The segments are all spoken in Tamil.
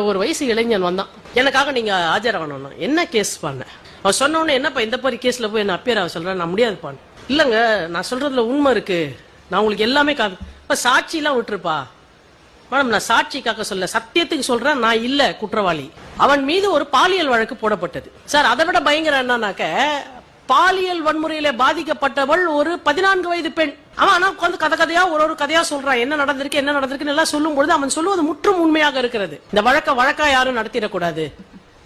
ஒரு வயசு இளைஞன் வந்தான், எனக்காக நீங்க ஆஜராகணும். என்ன கேஸ் பண்ண? அவன் சொன்ன உடனே, என்னப்பா இந்த மாதிரி கேஸ்ல போய் என்ன அப்பியர் ஆக சொல்றேன்? நான் முடியாதுப்பான். இல்லங்க, நான் சொல்றதுல உண்மை இருக்கு, நான் உங்களுக்கு எல்லாமே சாட்சி எல்லாம் விட்டுருப்பா. மேடம், நான் சாட்சிக்காக சொல்ல, சத்தியத்துக்கு சொல்றேன், நான் இல்ல குற்றவாளி. அவன் மீது ஒரு பாலியல் வழக்கு போடப்பட்டது சார். அதை விட பயங்கரம் என்னன்னாக்க, பாலியல் வன்முறையில பாதிக்கப்பட்டவள் ஒரு 14 வயது பெண். அவன் உட்காந்து கதையா ஒரு கதையா சொல்றான், என்ன நடந்திருக்கு எல்லாம் சொல்லும் பொழுது அவன் சொல்லுவது முற்றும் உண்மையாக இருக்கிறது. இந்த வழக்கா யாரும் நடத்திடக்கூடாது,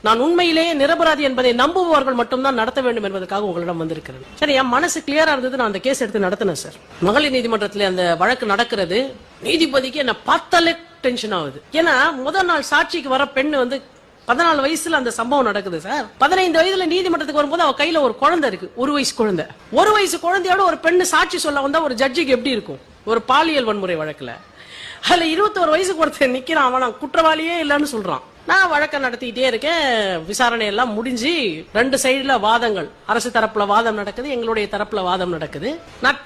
நான் உண்மையிலேயே நிரபராதி என்பதை நம்புபவர்கள் மட்டும்தான் நடத்த வேண்டும் என்பதற்காக உங்களிடம் வந்திருக்கிறேன். சரி, என் மனசு கிளியரா இருந்தது, நான் அந்த கேஸ் எடுத்து நடத்தினேன் சார். மகளிர் நீதிமன்றத்தில் அந்த வழக்கு நடக்கிறது. நீதிபதிக்கு என்ன பார்த்தாலே டென்ஷன் ஆகுது. ஏன்னா முதல் நாள் சாட்சிக்கு வர பெண் 14 வயசுல அந்த சம்பவம் நடக்குது சார். 15 வயதுல நீதிமன்றத்துக்கு வரும்போது அவ கையில ஒரு குழந்தை இருக்கு, 1 வயசு குழந்தை. 1 வயசு குழந்தையோட ஒரு பெண்ணு சாட்சி சொல்ல வந்தா ஒரு ஜட்ஜுக்கு எப்படி இருக்கும்? ஒரு பாலியல் வன்முறை வழக்குல அதுல 21 வயசுக்கு ஒருத்தர் நிக்கிறான், அவன் குற்றவாளியே இல்லன்னு சொல்றான். நான் வழக்க நடத்திக்கிட்டே இருக்கேன். விசாரணை எல்லாம் முடிஞ்சு 2 சைடுல வாதங்கள், அரசு தரப்புல வாதம் நடக்குது, எங்களுடைய தரப்புல வாதம் நடக்குது. நான்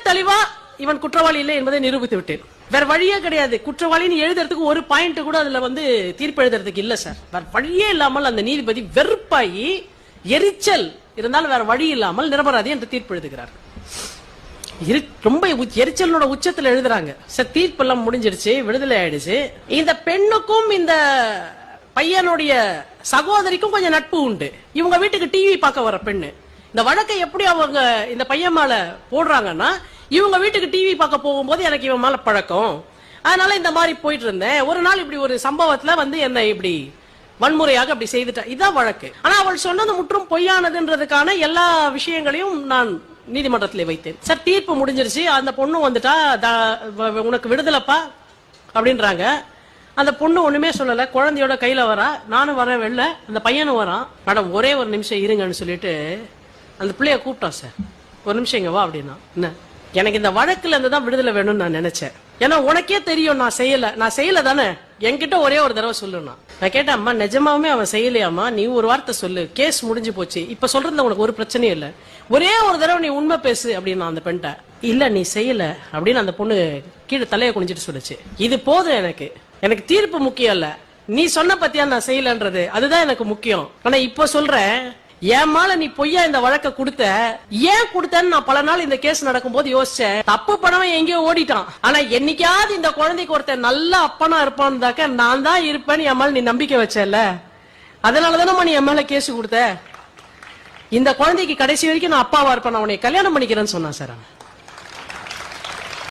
தெளிவா இவன் குற்றவாளி இல்லை என்பதை நிரூபித்து விட்டேன். வேற வழியே கிடையாது. குற்றவாளின்னு எழுதுறதுக்கு ஒரு பாயிண்ட் கூட அதுல தீர்ப்பு எழுதுறதுக்கு இல்ல சார். வேற வழியே இல்லாமல் அந்த நீதிபதி வெறுப்பாயி, எரிச்சல் இருந்தாலும் வேற வழி இல்லாமல் நிரபராதி என்று தீர்ப்பு எழுதுகிறார். ரொம்ப எரிச்சலோட உச்சத்துல எழுதுறாங்க சார். தீர்ப்பு எல்லாம் முடிஞ்சிருச்சு, விடுதலை ஆயிடுச்சு. இந்த பெண்ணுக்கும் இந்த பையனுடைய சகோதரிக்கும் கொஞ்சம் நட்பு உண்டு. இவங்க வீட்டுக்கு டிவி பார்க்க வர பெண்ணு. இந்த வழக்கை எப்படி அவங்க இந்த பையன் மேல போடுறாங்கன்னா, இவங்க வீட்டுக்கு டிவி பார்க்க போகும்போது எனக்கு இவன் மேல பழக்கம், அதனால இந்த மாதிரி போயிட்டு இருந்தேன். ஒரு நாள் இப்படி ஒரு சம்பவத்துல என்ன இப்படி வன்முறையாக அப்படி செய்துட்டா, இதான் வழக்கு. ஆனா அவள் சொன்னது முற்றும் பொய்யானதுன்றதுக்கான எல்லா விஷயங்களையும் நான் நீதிமன்றத்தில் வைத்தேன் சார். தீர்ப்பு முடிஞ்சிருச்சு. அந்த பொண்ணு வந்துட்டா, உனக்கு விடுதலைப்பா அப்படின்றாங்க. அந்த பொண்ணு ஒண்ணுமே சொல்லல, குழந்தையோட கையில வரா. நானும் வரேன் வெளில, அந்த பையனும் வரான். மேடம் ஒரே ஒரு நிமிஷம் இருங்கன்னு சொல்லிட்டு அந்த பிள்ளைய கூப்பிட்டான் சார். ஒரு நிமிஷம் இங்க வா அப்படின்னா. என்ன, எனக்கு இந்த வழக்குல இருந்துதான் விடுதலை வேணும்னு நான் நினைச்சேன். ஏன்னா உனக்கே தெரியும் நான் செய்யல தானே, என்கிட்ட ஒரே ஒரு தடவை சொல்லுனா. நான் கேட்டேன், அம்மா நிஜமாவே அவன் செய்யலையாமா, நீ ஒரு வார்த்தை சொல்லு, கேஸ் முடிஞ்சு போச்சு, இப்ப சொல்றதுல உனக்கு ஒரு பிரச்சனையும் இல்ல, ஒரே ஒரு தடவை நீ உண்மை பேசு அப்படின்னு அந்த பெண்ட. இல்ல நீ செய்யல அப்படின்னு அந்த பொண்ணு கீழே தலையை குனிஞ்சிட்டு சொல்லுச்சு. இது போதும், எனக்கு தீர்ப்பு முக்கியம் இல்ல, நீ சொன்ன பத்தியா நான் செய்யலன்றது, அதுதான் எனக்கு முக்கியம். ஆனா இப்ப சொல்றேன், என் மேல நீ பொய்யா இந்த வழக்க கொடுத்த, ஏன் கொடுத்தன்னு நான் பல நாள் இந்த கேஸ் நடக்கும் போது யோசிச்சேன். தப்பு பண்ணவன் எங்கேயோ ஓடிட்டான். ஆனா என்னைக்காவது இந்த குழந்தைக்கு ஒருத்தர் நல்ல அப்பனா இருப்பான்னு நான் தான் இருப்பேன்னு என் மேல நீ நம்பிக்கை வச்சல, அதனாலதானமா நீ என் மேல கேஸ் கொடுத்த. இந்த குழந்தைக்கு கடைசி வரைக்கும் நான் அப்பாவா இருப்பேன், நான் உன்னை கல்யாணம் பண்ணிக்கிறேன்னு சொன்னான் சார்.